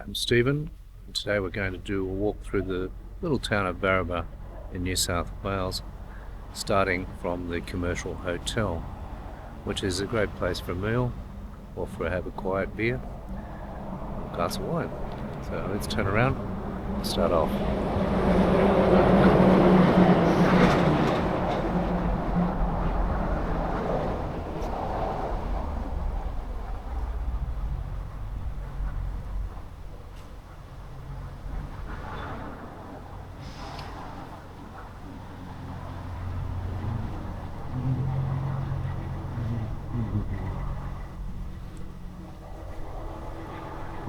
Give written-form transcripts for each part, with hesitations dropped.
I'm Stephen, and today we're going to do a walk through the little town of Barraba in New South Wales, starting from the commercial hotel, which is a great place for a meal or for have a quiet beer or a glass of wine. So let's turn around and start off.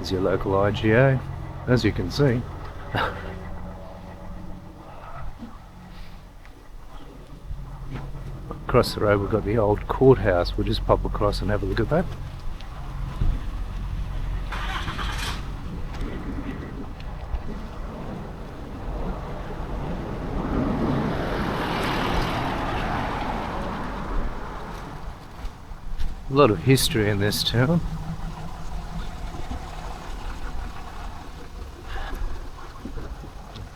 Is your local IGA, as you can see. Across the road we've got the old courthouse. We'll just pop across and have a look at that. A lot of history in this town.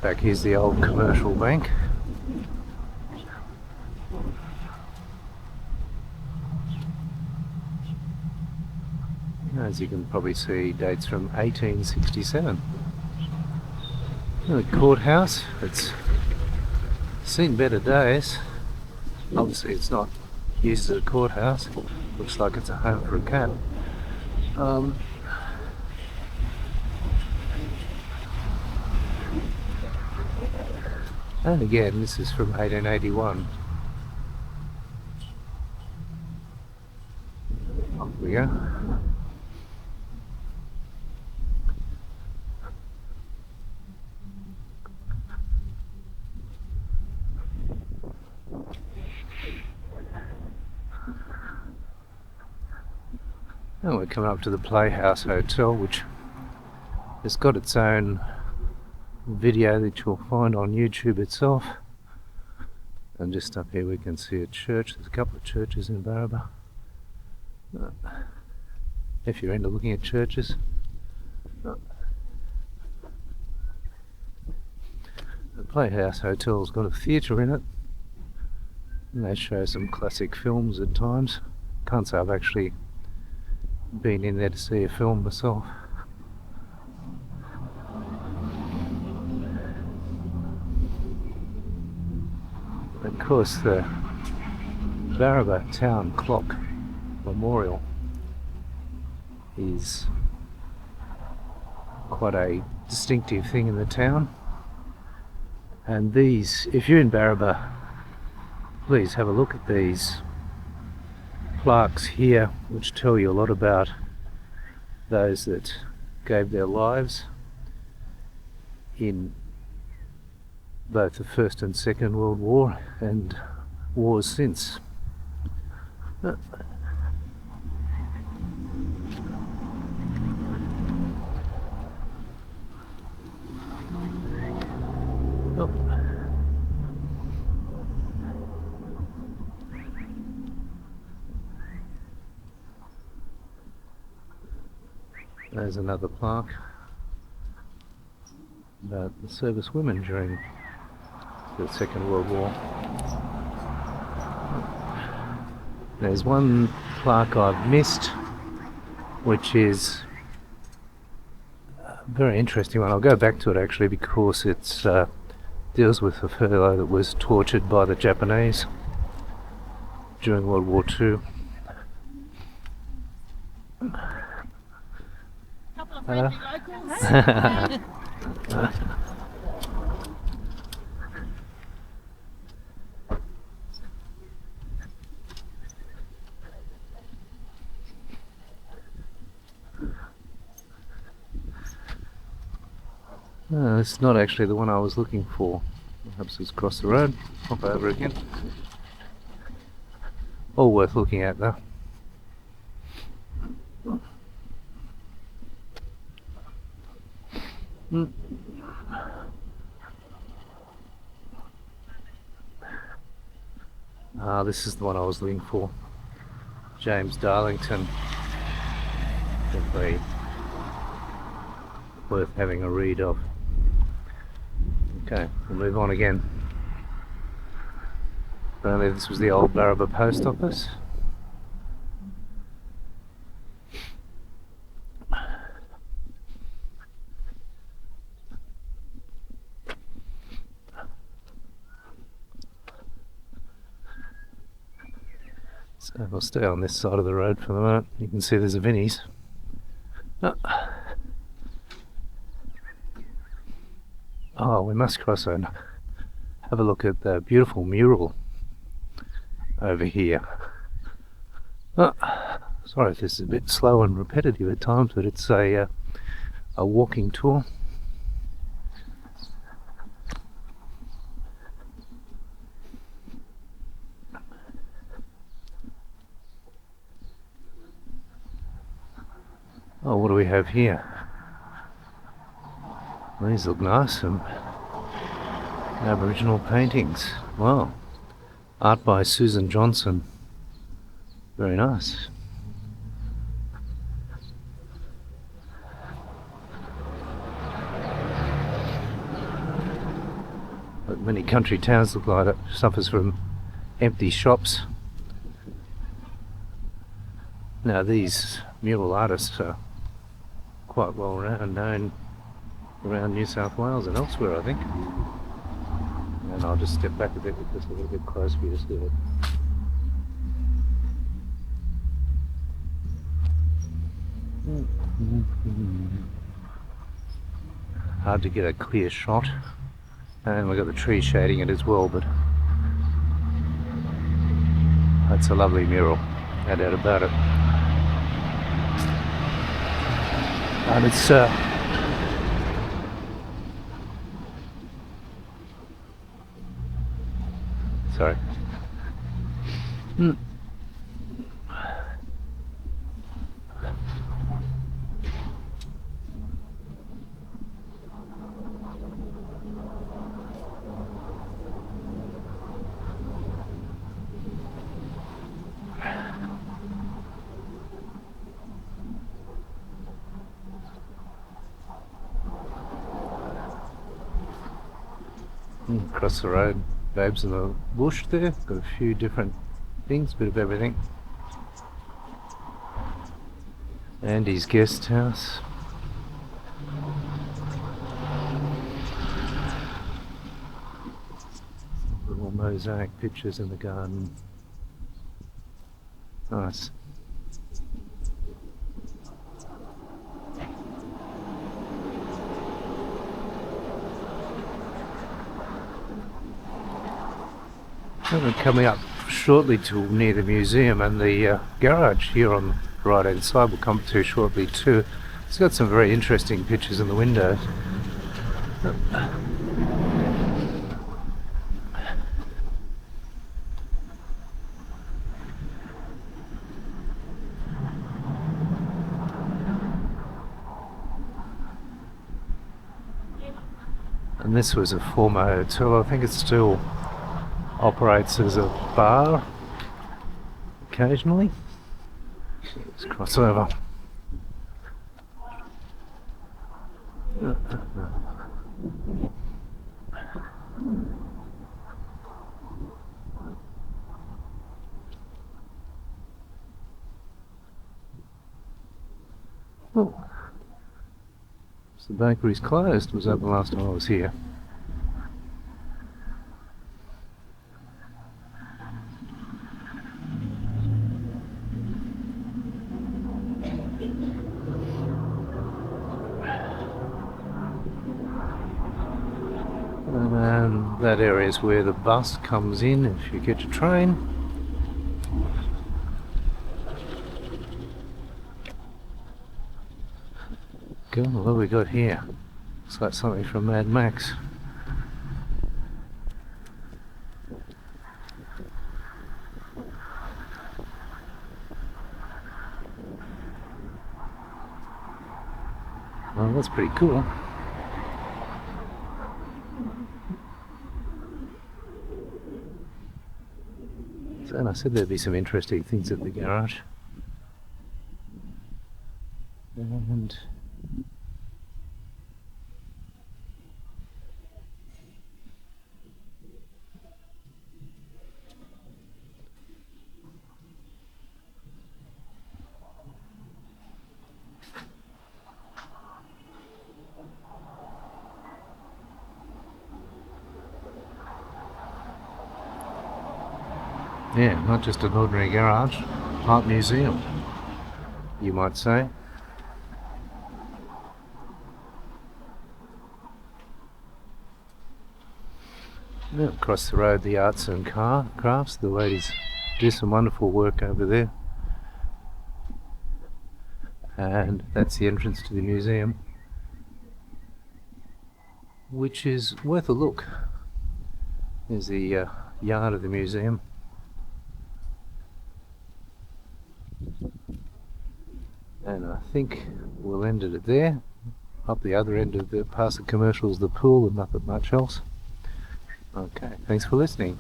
Back here's the old commercial bank. As you can probably see, dates from 1867. The courthouse, it's seen better days. Obviously it's not used as a courthouse. Looks like it's a home for a cat. And again, this is from 1881. Off we go. And we're coming up to the Playhouse Hotel, which has got its own video that you'll find on YouTube itself. And just up here we can see a church. There's a couple of churches in Barraba. If you're into looking at churches. The Playhouse Hotel's got a theatre in it, and they show some classic films at times. Can't say I've actually been in there to see a film myself. Of course, the Barraba Town Clock Memorial is quite a distinctive thing in the town. And these, if you're in Barraba, please have a look at these plaques here, which tell you a lot about those that gave their lives in both the First and Second World War and wars since. Oh. There's another plaque about the service women during the Second World War. There's one plaque I've missed, which is a very interesting one. I'll go back to it actually because it deals with a fellow that was tortured by the Japanese during World War II. Couple of friendly locals. No, it's not actually the one I was looking for. Perhaps it's across the road. Hop over again. All worth looking at though. This is the one I was looking for. James Darlington, definitely worth having a read of. Okay, we'll move on again. Apparently this was the old Barraba post office. So we'll stay on this side of the road for the moment. You can see there's a Vinnie's. Oh, we must cross and have a look at the beautiful mural over here. Sorry if this is a bit slow and repetitive at times, but it's a walking tour. Oh, what do we have here? These look nice, some Aboriginal paintings. Wow. Art by Susan Johnson. Very nice. But many country towns look like it. Suffers from empty shops. Now these mural artists are quite well known around New South Wales and elsewhere, I think. And I'll just step back a bit because it's a little bit close for you to see it. Hard to get a clear shot, and we've got the tree shading it as well, but that's a lovely mural, no doubt about it. And it's sorry. Across the road, Babes in the bush there. Got a few different things, bit of everything. Andy's guest house. Little mosaic pictures in the garden. Nice. We're coming up shortly to near the museum, and the garage here on the right hand side we'll come to shortly too. It's got some very interesting pictures in the windows. And this was a former hotel. I think it still operates as a bar occasionally. Let's cross over. Oh, so the bakery's closed. It was open last time I was here. And that area is where the bus comes in if you catch a train. Cool, what have we got here? Looks like something from Mad Max. Well, that's pretty cool. And I said there'd be some interesting things at the garage. And Yeah, not just an ordinary garage, art museum, you might say. Yeah, across the road, the arts and crafts. The ladies do some wonderful work over there. And that's the entrance to the museum, which is worth a look. There's the yard of the museum. And I think we'll end it there. Up the other end of the past the commercials, the pool, and nothing much else. Okay, thanks for listening.